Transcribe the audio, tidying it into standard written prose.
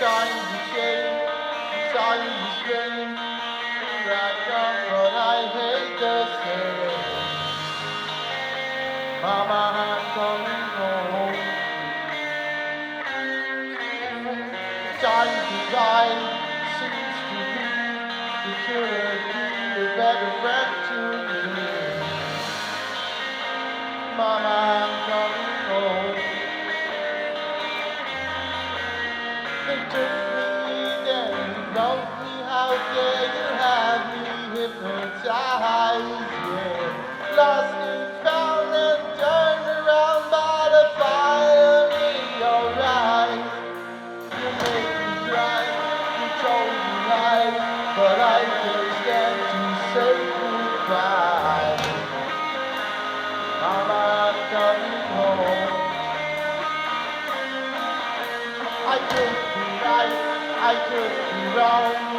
Trying to change, trying to change. Right now, but I hate the same. Mama, I'm coming home. Trying to ride seems to be the killer, be a better friend to me. Mama, I'm coming home. They took me then, wrote me, how dare you have me hypnotized, yeah. Lost and found and turned around by the fire in your eyes. You make me cry, you told me lies, but I can't stand to say goodbye. Mama, I'm coming home. I could be right, I could be wrong.